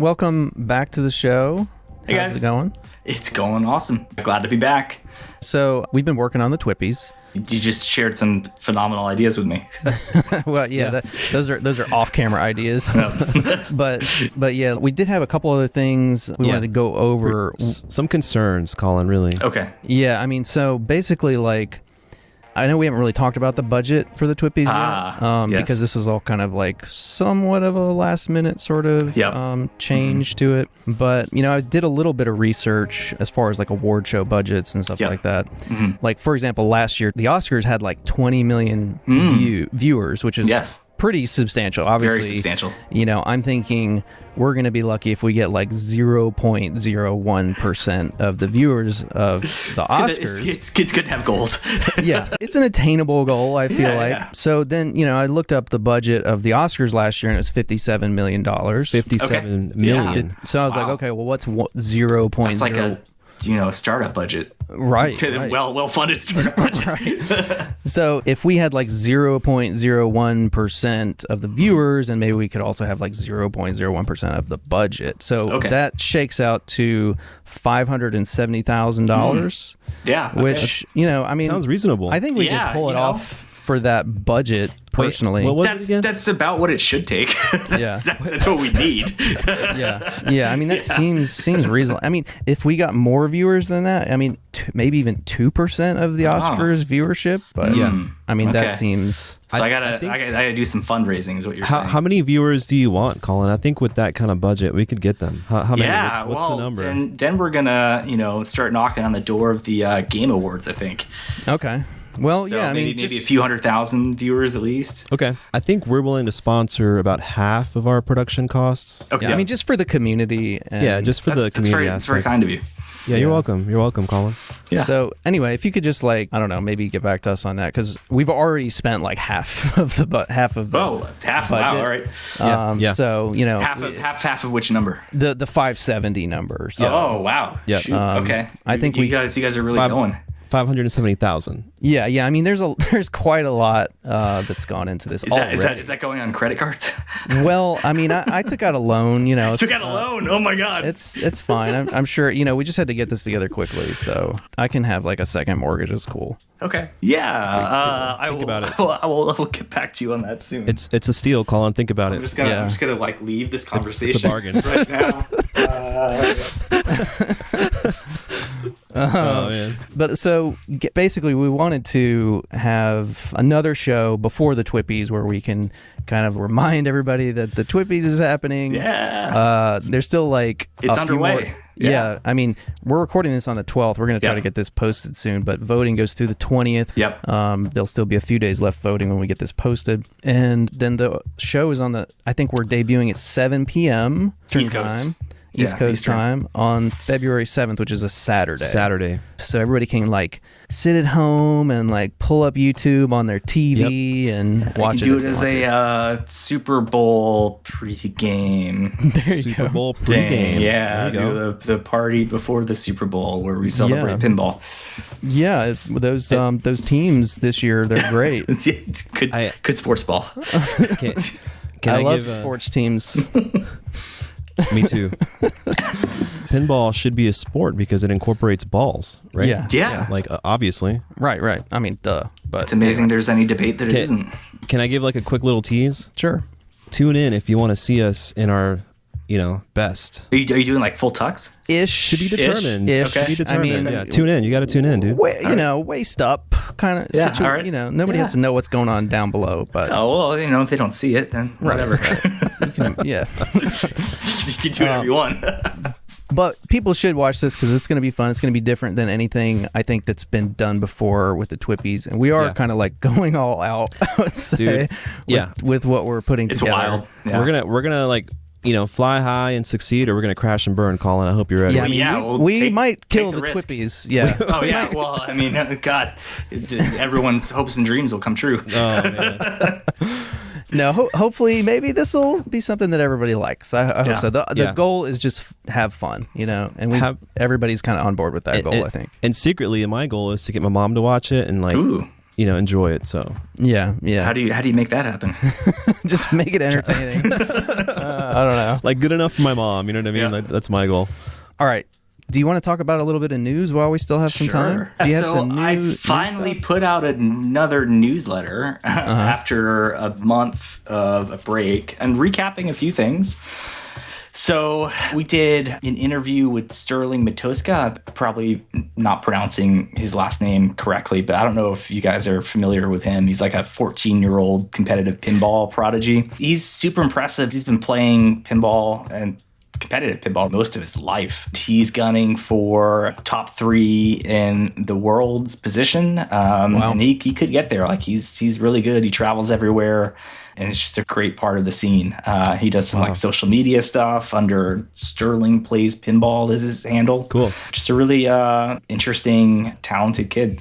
welcome back to the show. Hey guys. How's it going? It's going awesome. Glad to be back. So we've been working on the TWIPYs. You just shared some phenomenal ideas with me. Well, yeah. Those are off-camera ideas. but yeah, we did have a couple other things we wanted to go over. Some concerns, Colin, really. Okay. Yeah, I mean, so basically, like, I know we haven't really talked about the budget for the TWIPYs yet, yes. because this was all kind of like somewhat of a last-minute sort of change to it. But, you know, I did a little bit of research as far as like award show budgets and stuff like that. Like, for example, last year, the Oscars had like 20 million viewers, which is pretty substantial. Obviously, very substantial. You know, I'm thinking we're going to be lucky if we get like 0.01% of the viewers of the Oscars. It's good to have gold. Yeah, it's an attainable goal, I feel like. Yeah. So then, you know, I looked up the budget of the Oscars last year, and it was $57 million. $57 million. Yeah. So I was like, okay, well, what's 0.0? That's like a startup budget. Right. Well-funded startup budget. Right. So if we had like 0.01% of the viewers, and maybe we could also have like 0.01% of the budget. So that shakes out to $570,000. Yeah. Which, you know, I mean, sounds reasonable. I think we could pull it off for that budget personally. What was it again? That's about what it should take. That's what we need. Yeah. I mean, that seems reasonable. I mean, if we got more viewers than that, I mean, maybe even 2% of the Oscars viewership. But I mean, that seems. So I gotta do some fundraising, is what you're saying. How many viewers do you want, Colin? I think with that kind of budget, we could get them. How many? What's the number? Then we're gonna, start knocking on the door of the Game Awards, I think. Okay. Well, so yeah, I mean, maybe a few 100,000 viewers at least. Okay. I think we're willing to sponsor about half of our production costs. Okay. Yeah, I mean, just for the community. And just for the community aspect. That's very kind of you. Yeah, you're welcome. You're welcome, Colin. Yeah. So anyway, if you could just like, I don't know, maybe get back to us on that, because we've already spent like half of the budget. Wow, all right. So half of which number? The 570 numbers. Yeah. Oh wow. Yeah. Okay. I think you guys are really going. 570,000. Yeah. I mean, there's quite a lot that's gone into this. Is that going on credit cards? Well, I mean, I took out a loan. Took out a loan. Oh my God. It's fine. I'm sure. We just had to get this together quickly, so I can have like a second mortgage. It's cool. Okay. Yeah. Think about it. I will get back to you on that soon. It's a steal, Colin. Think about it. I'm just gonna like leave this conversation. It's a bargain right now. Oh man. But so basically, we wanted to have another show before the TWIPYs where we can kind of remind everybody that the TWIPYs is happening. Yeah. There's still like it's underway. Yeah. I mean, we're recording this on the 12th. We're going to try to get this posted soon, but voting goes through the 20th. Yep. There'll still be a few days left voting when we get this posted. And then the show is I think we're debuting at 7 p.m. East Coast. time. East Coast time on February 7th, which is a Saturday. So everybody can like sit at home and like pull up YouTube on their TV and watch it. Do it as a Super Bowl pregame. Super Bowl pregame. Yeah, do the party before the Super Bowl where we celebrate pinball. Yeah, those teams this year, they're great. Good sports ball. I love sports teams. Me too. Pinball should be a sport because it incorporates balls, right? Yeah. Like obviously. Right. I mean, duh. But it's amazing there's any debate that it isn't. Can I give like a quick little tease? Sure. Tune in if you want to see us in our, best. Are you doing like full tux? Ish. To be determined. Ish. To be determined. I mean, tune in. You got to tune in, dude. Waist up kind of situation. All right. Nobody has to know what's going on down below. But if they don't see it, then whatever. You can do whatever you want. But people should watch this because it's going to be fun. It's going to be different than anything I think that's been done before with the TWIPYs, and we are kind of like going all out. I would say, with what we're putting together. It's wild. Yeah. We're gonna like fly high and succeed, or we're gonna crash and burn. Colin, I hope you're ready. Yeah, we might kill the TWIPYs. Yeah. Oh yeah. Well, I mean, God, everyone's hopes and dreams will come true. Oh man. No, hopefully, maybe this will be something that everybody likes. I hope so. The goal is just have fun, and everybody's kind of on board with that goal, I think. And secretly, my goal is to get my mom to watch it and like, enjoy it. So yeah. How do you make that happen? Just make it entertaining. I don't know. Like good enough for my mom. You know what I mean? Yeah. Like, that's my goal. All right. Do you want to talk about a little bit of news while we still have some time? Do you have So some I new finally stuff? put out another newsletter after a month of a break and recapping a few things. So we did an interview with Sterling Matoska. I'm probably not pronouncing his last name correctly, but I don't know if you guys are familiar with him. He's like a 14-year-old competitive pinball prodigy. He's super impressive. He's been playing pinball and competitive pinball most of his life. He's gunning for top 3 in the world's position. And he could get there. Like he's really good. He travels everywhere. And it's just a great part of the scene. He does some like social media stuff under Sterling Plays Pinball is his handle. Cool. Just a really interesting, talented kid.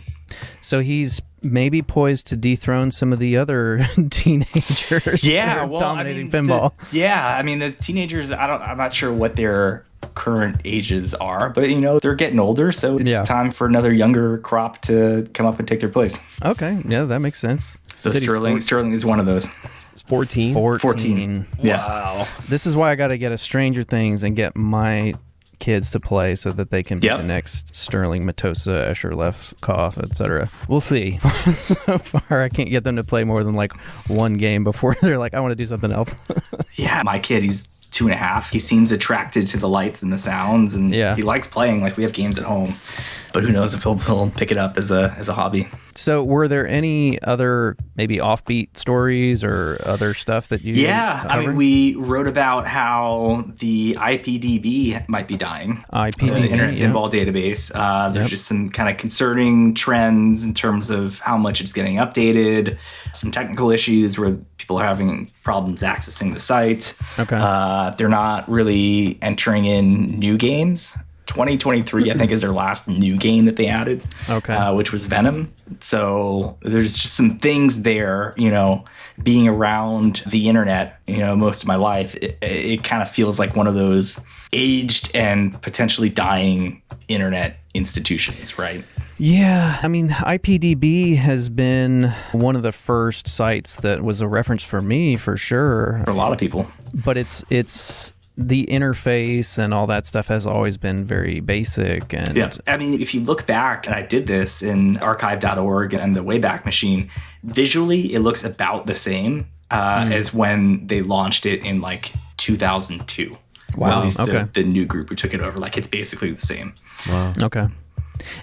So he's maybe poised to dethrone some of the other teenagers. Yeah, that are dominating pinball. The teenagers. I'm not sure what their current ages are, but they're getting older, so it's time for another younger crop to come up and take their place. Okay, yeah, that makes sense. So Sterling is one of those. It's 14. 14. Yeah. Wow. This is why I got to get a Stranger Things and get my kids to play so that they can be the next Sterling, Matosa, Escher, Lefkoff, etc. We'll see. So far, I can't get them to play more than like one game before they're like, I want to do something else. Yeah, my kid, he's 2.5. He seems attracted to the lights and the sounds, and he likes playing. Like we have games at home, but who knows if he'll pick it up as a hobby. So were there any other maybe offbeat stories or other stuff that you covered? We wrote about how the IPDB might be dying. IPDB, the Internet Pinball Database. There's just some kind of concerning trends in terms of how much it's getting updated, some technical issues where people are having problems accessing the site. Okay. They're not really entering in new games. 2023, I think, is their last new game that they added, which was Venom. So there's just some things there, being around the internet, most of my life, it kind of feels like one of those aged and potentially dying internet institutions, right? Yeah, IPDB has been one of the first sites that was a reference for me, for sure. For a lot of people. But it's the interface and all that stuff has always been very basic. And if you look back, and I did this in archive.org and the Wayback Machine, visually it looks about the same as when they launched it in like 2002. Wow. Or at least the new group who took it over. Like it's basically the same. Wow. Okay.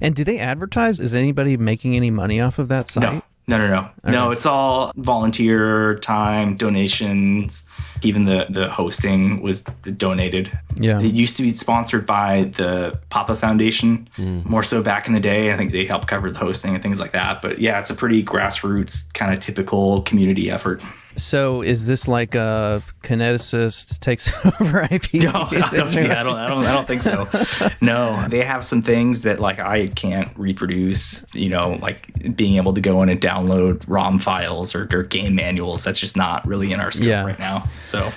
And do they advertise? Is anybody making any money off of that site? No. Okay. No, it's all volunteer time, donations. Even the hosting was donated. Yeah. It used to be sponsored by the Papa Foundation, more so back in the day. I think they helped cover the hosting and things like that. But yeah, it's a pretty grassroots kind of typical community effort. So is this like a kineticist takes over IP? No, I don't think so. No, they have some things that like I can't reproduce, like being able to go in and download ROM files or game manuals. That's just not really in our scope right now. So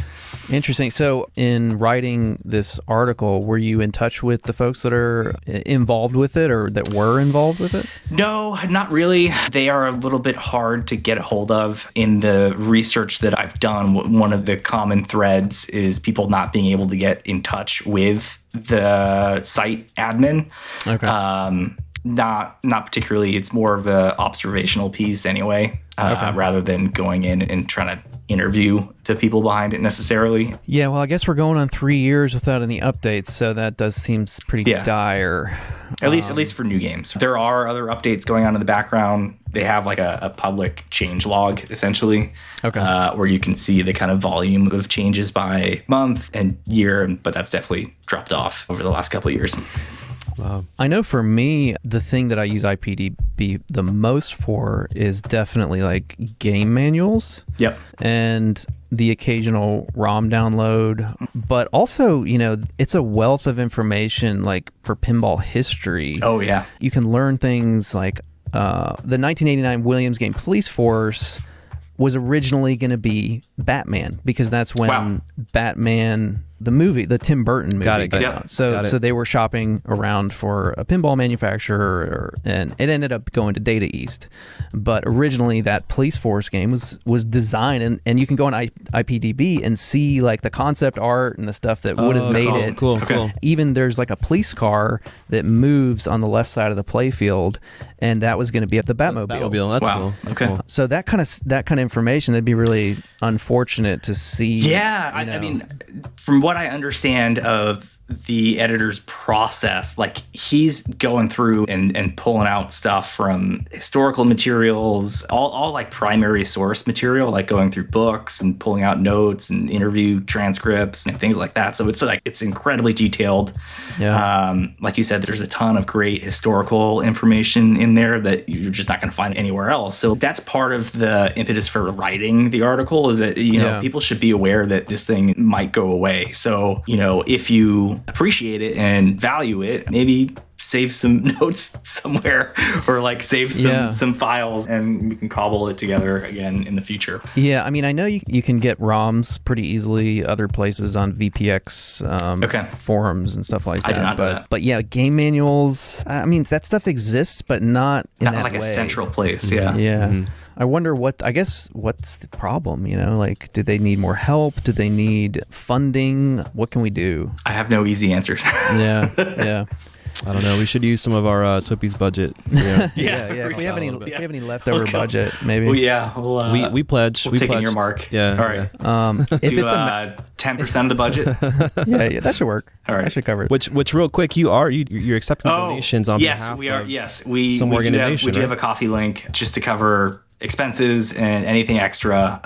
interesting. So in writing this article, were you in touch with the folks that are involved with it or that were involved with it? No, not really. They are a little bit hard to get a hold of. In the research that I've done, one of the common threads is people not being able to get in touch with the site admin. Okay. Not particularly. It's more of a observational piece anyway, rather than going in and trying to interview the people behind it necessarily. Yeah, well, I guess we're going on 3 years without any updates, so that does seem pretty dire. At least for new games. There are other updates going on in the background. They have like a public change log, essentially, where you can see the kind of volume of changes by month and year, but that's definitely dropped off over the last couple of years. Wow. I know for me, the thing that I use IPDB the most for is definitely like game manuals. Yep. And the occasional ROM download. But also, it's a wealth of information like for pinball history. Oh, yeah. You can learn things like the 1989 Williams game Police Force was originally going to be Batman because that's when Batman the movie, the Tim Burton movie. Got it. So they were shopping around for a pinball manufacturer, and it ended up going to Data East. But originally, that Police Force game was designed, and you can go on IPDB and see like the concept art and the stuff that would have made awesome. it. Cool. Even there's like a police car that moves on the left side of the playfield, and that was going to be at the Batmobile. That's cool. That's cool. So that kind of information, that'd be really unfortunate to see. Yeah, I mean, from what I understand of the editor's process, like he's going through and pulling out stuff from historical materials, all like primary source material, like going through books and pulling out notes and interview transcripts and things like that. So it's incredibly detailed. Yeah. Like you said, there's a ton of great historical information in there that you're just not going to find anywhere else. So that's part of the impetus for writing the article, is that, people should be aware that this thing might go away. So, if you appreciate it and value it, maybe save some notes somewhere, or like save some files, and we can cobble it together again in the future. Yeah, I mean, I know you can get ROMs pretty easily other places on VPX forums and stuff like that. I did not know that. But yeah, game manuals, I mean, that stuff exists, but not in that like way. A central place. Yeah. Yeah. I wonder what's the problem, like, do they need more help? Do they need funding? What can we do? I have no easy answers. Yeah. I don't know. We should use some of our TWIPYs budget. Yeah. If we have any leftover budget, maybe. Well, yeah. We pledge. We'll take in your mark. Yeah. All right. If do it's 10% of the budget. yeah, that should work. All right. That should cover it. Which real quick, you're accepting donations on behalf we are. of yes, some organization. We do have a coffee link just to cover expenses, and anything extra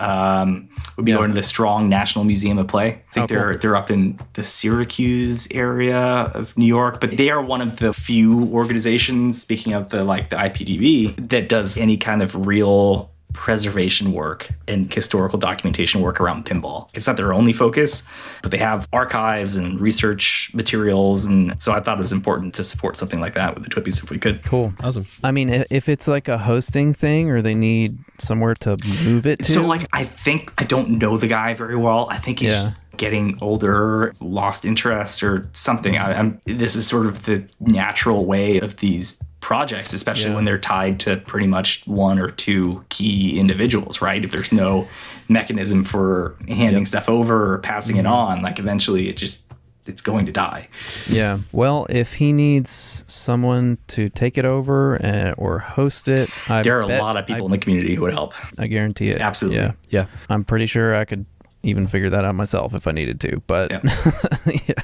would be going to the Strong National Museum of Play. I think they're up in the Syracuse area of New York, but they are one of the few organizations, speaking of the IPDB, that does any kind of real preservation work and historical documentation work around pinball. It's not their only focus, but they have archives and research materials, and so I thought it was important to support something like that with the TWIPYs if we could. Cool. Awesome. I mean, if it's like a hosting thing, or they need somewhere to move it to. So I don't know the guy very well. I think he's getting older, lost interest or something. This is sort of the natural way of these projects, especially when they're tied to pretty much one or two key individuals, right? If there's no mechanism for handing stuff over or passing it on, like eventually it's going to die. Yeah. Well, if he needs someone to take it over or host it, there are a lot of people in the community who would help. I guarantee it. Absolutely. Yeah. I'm pretty sure I could even figure that out myself if I needed to, but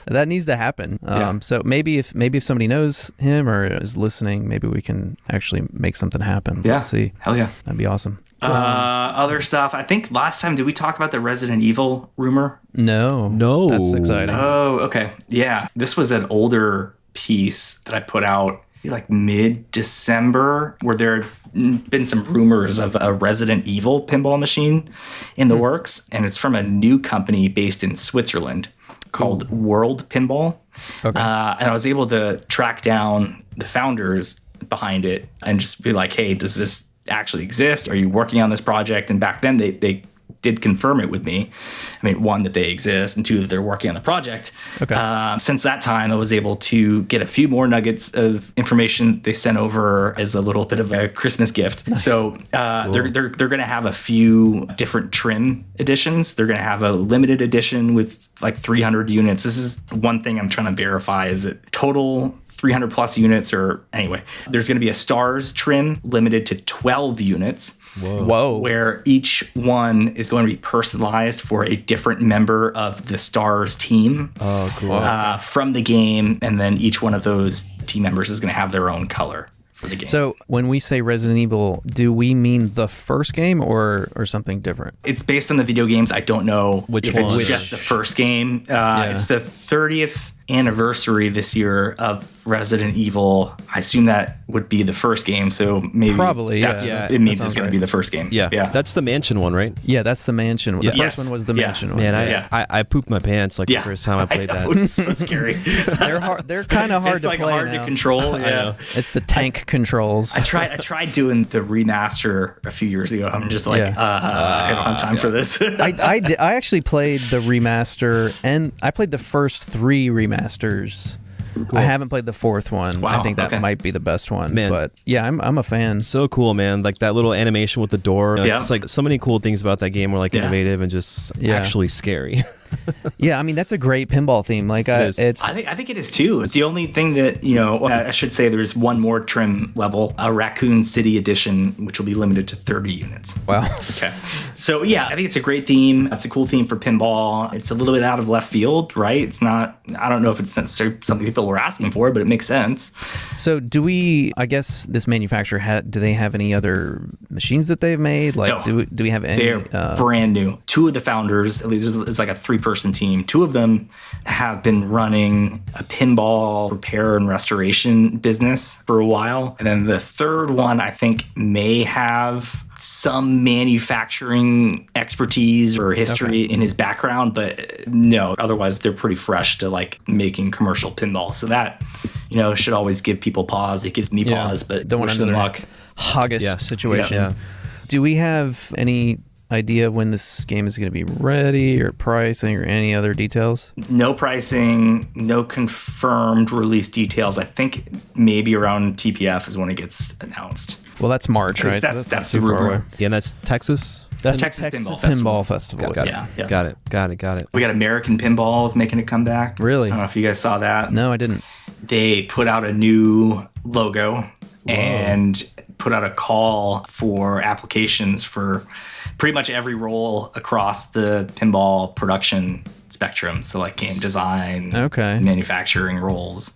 that needs to happen. So maybe if somebody knows him or is listening, maybe we can actually make something happen. Yeah. Let's see. Hell yeah. That'd be awesome. Other stuff. I think last time, did we talk about the Resident Evil rumor? No. That's exciting. Oh, okay. Yeah. This was an older piece that I put out like mid-December, where there had been some rumors of a Resident Evil pinball machine in the works, and it's from a new company based in Switzerland called World Pinball. Okay. And I was able to track down the founders behind it and just be like, hey, does this actually exist? Are you working on this project? And back then they did confirm it with me. I mean, one, that they exist, and two, that they're working on the project. Okay. Since that time, I was able to get a few more nuggets of information they sent over as a little bit of a Christmas gift. Nice. So cool. They're going to have a few different trim editions. They're going to have a limited edition with like 300 units. This is one thing I'm trying to verify, is it total 300 plus units, or anyway, there's going to be a stars trim limited to 12 units. Whoa. Where each one is going to be personalized for a different member of the stars team. Oh, cool. From the game, and then each one of those team members is going to have their own color for the game. So when we say Resident Evil, do we mean the first game or something different? It's based on the video games. I don't know which one. It's just the first game. It's the 30th anniversary this year of Resident Evil. I assume that would be the first game. So maybe probably, it means it's going to be the first game. Yeah. That's the mansion one, right? Yeah, that's the mansion. The first one was the mansion one. Man, I pooped my pants like the first time I played that. It's so scary. They're kind of hard to play. It's like hard to control. Yeah, it's the tank controls. I tried doing the remaster a few years ago. I'm just like, I don't have time for this. I actually played the remaster, and I played the first 3 remasters. Cool. I haven't played the 4th one. Wow, I think that might be the best one. Man. But yeah, I'm a fan. So cool, man. Like that little animation with the door. It's just like so many cool things about that game were like innovative and just actually scary. Yeah, I mean that's a great pinball theme. Like I think it is too. It's the only thing that I should say. There's one more trim level, a Raccoon City edition, which will be limited to 30 units. Wow. Okay. So yeah, I think it's a great theme. It's a cool theme for pinball. It's a little bit out of left field, right? It's not. I don't know if it's necessarily something people were asking for, but it makes sense. So do we? I guess this manufacturer do they have any other machines that they've made? Like do we have any? They're brand new. 2 of the founders, at least it's like a 3-person team. 2 of them have been running a pinball repair and restoration business for a while. And then the 3rd one, I think, may have some manufacturing expertise or history in his background, but no, otherwise they're pretty fresh to like making commercial pinball. So that, should always give people pause. It gives me pause, but don't want another luck. Hoggish situation. Yeah. Do we have any idea when this game is going to be ready or pricing or any other details? No pricing, no confirmed release details. I think maybe around TPF is when it gets announced. Well, that's March, right? That's the rumor. Yeah, and that's Texas? That's Texas Pinball Festival. Got it. We got American Pinballs making a comeback. Really? I don't know if you guys saw that. No, I didn't. They put out a new logo and put out a call for applications for pretty much every role across the pinball production spectrum. So like game design, manufacturing roles.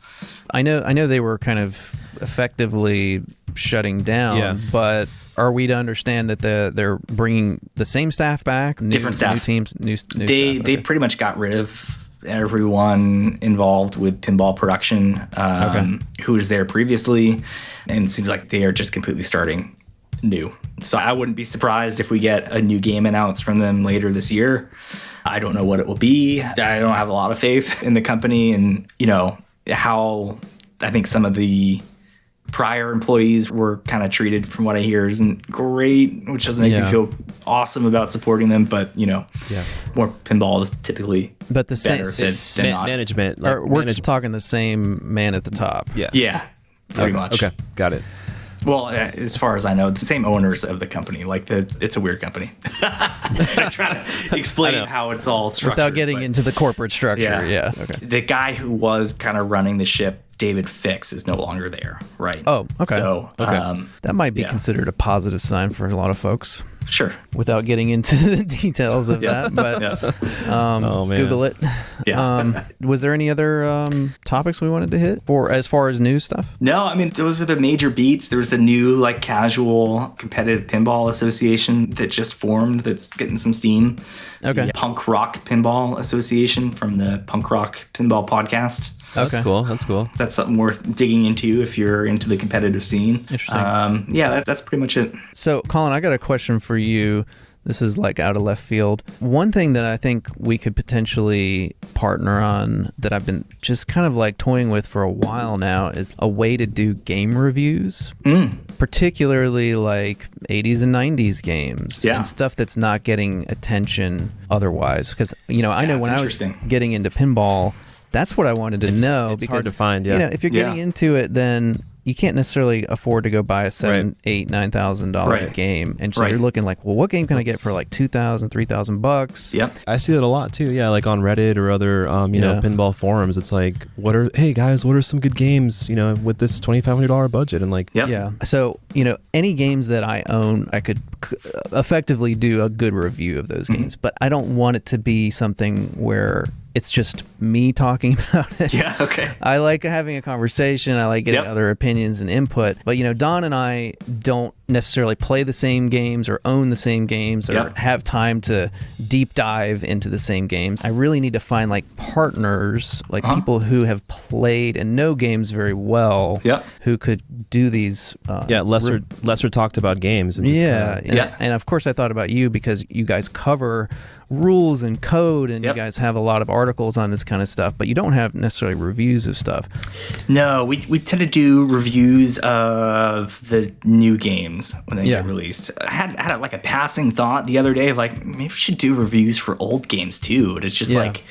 I know they were kind of effectively shutting down, but are we to understand that they're bringing the same staff back? Different staff. New teams, new staff? They pretty much got rid of everyone involved with pinball production who was there previously, and it seems like they are just completely starting new. So I wouldn't be surprised if we get a new game announced from them later this year. I don't know what it will be. I don't have a lot of faith in the company, and how I think some of the prior employees were kind of treated, from what I hear, isn't great, which doesn't make me feel awesome about supporting them. But more pinball is typically but the better than not. Management. We're talking the same man at the top. Yeah, pretty much. Okay, got it. Well, as far as I know, the same owners of the company. Like it's a weird company. I try to explain how it's all structured without getting into the corporate structure. Yeah. Okay. The guy who was kind of running the ship, David Fix, is no longer there. Right. Oh, okay. So that might be considered a positive sign for a lot of folks. Sure. Without getting into the details of that, but Google it. Yeah. Was there any other topics we wanted to hit as far as news stuff? No, I mean those are the major beats. There's a new like casual competitive pinball association that just formed. That's getting some steam. Okay. The Punk Rock Pinball Association from the Punk Rock Pinball podcast. Okay. That's cool. That's something worth digging into if you're into the competitive scene. Interesting. That's pretty much it. So, Colin, I got a question for you. This is like out of left field. One thing that I think we could potentially partner on that I've been just kind of like toying with for a while now is a way to do game reviews, particularly like 80s and 90s games and stuff that's not getting attention otherwise. Because, I know when I was getting into pinball, that's what I wanted to know. It's because, hard to find, if you're getting into it, then you can't necessarily afford to go buy a $7,000, $8,000, $9,000 game. And so you're looking like, well, what game can I get for like $2,000, $3,000? Yep. I see that a lot too. Yeah, like on Reddit or other pinball forums. It's like, hey guys, what are some good games, with this $2,500 budget? And like, So, any games that I own, I could effectively do a good review of those games, but I don't want it to be something where it's just me talking about it. Yeah, okay. I like having a conversation. I like getting other opinions and input. But, Don and I don't necessarily play the same games or own the same games or have time to deep dive into the same games. I really need to find like partners, like people who have played and know games very well, who could do these. Lesser talked about games. And and of course I thought about you because you guys cover rules and code, and you guys have a lot of articles on this kind of stuff, but you don't have necessarily reviews of stuff. No, we tend to do reviews of the new games when they get released. I had like a passing thought the other day of like, maybe we should do reviews for old games too. And it's just like,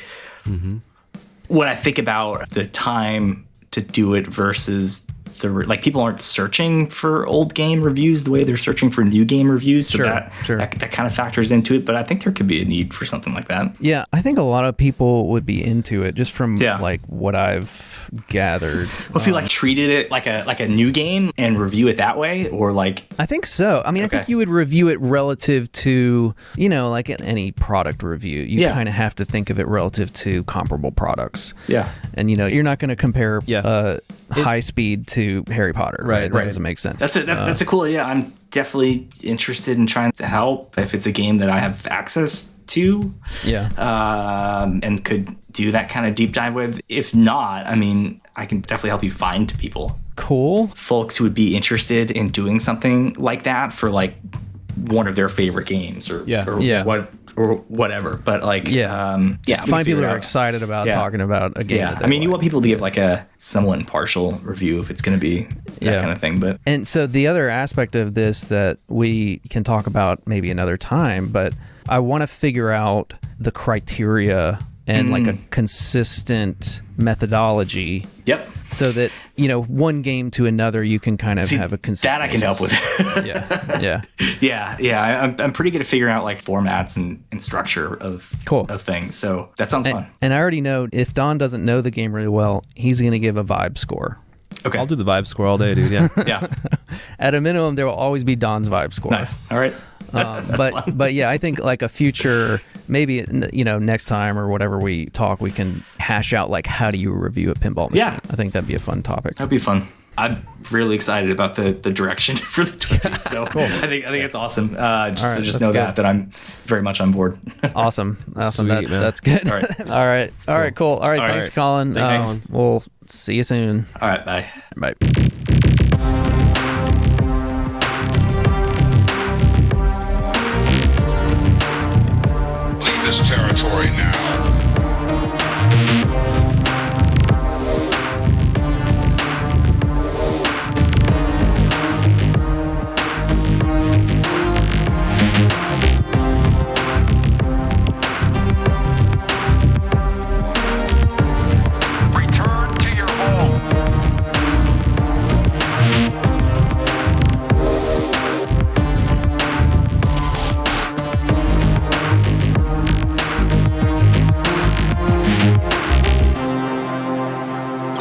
when I think about the time to do it versus like people aren't searching for old game reviews the way they're searching for new game reviews, so that kind of factors into it. But I think there could be a need for something like that. Yeah, I think a lot of people would be into it just from like what I've gathered. Well, if you like treated it like a new game and review it that way, or like, I think so. I mean, I think you would review it relative to, like any product review. You kind of have to think of it relative to comparable products. Yeah, and you're not going to compare High Speed to Harry Potter. Right. That doesn't make sense. That's a cool idea. I'm definitely interested in trying to help if it's a game that I have access to. And could do that kind of deep dive with. If not, I mean, I can definitely help you find people. Cool. Folks who would be interested in doing something like that for like one of their favorite games or whatever. But like, find people who are excited about talking about a game. I mean, you want people to give like a somewhat impartial review if it's going to be that kind of thing. But and so the other aspect of this that we can talk about maybe another time, but I want to figure out the criteria and like a consistent methodology. Yep. So that, one game to another, you can kind of have a consistent. That I can help with. I'm pretty good at figuring out like formats and structure of things. So that sounds fun. And I already know if Don doesn't know the game really well, he's going to give a vibe score. Okay. I'll do the vibe score all day, dude. Yeah. Yeah. At a minimum, there will always be Don's vibe score. Nice. All right. But yeah, I think like a future, maybe, next time or whatever we talk, we can hash out like, how do you review a pinball machine? Yeah. I think that'd be a fun topic. That'd be fun. I'm really excited about the direction for the TWIPYs. So cool. I think it's awesome. Just know that I'm very much on board. Awesome. Sweet, that's good. All right. All right. All right. Cool. All right. Thanks, Colin. Thanks. We'll see you soon. All right. Bye. Bye. Leave this territory now.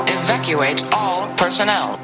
Evacuate all personnel.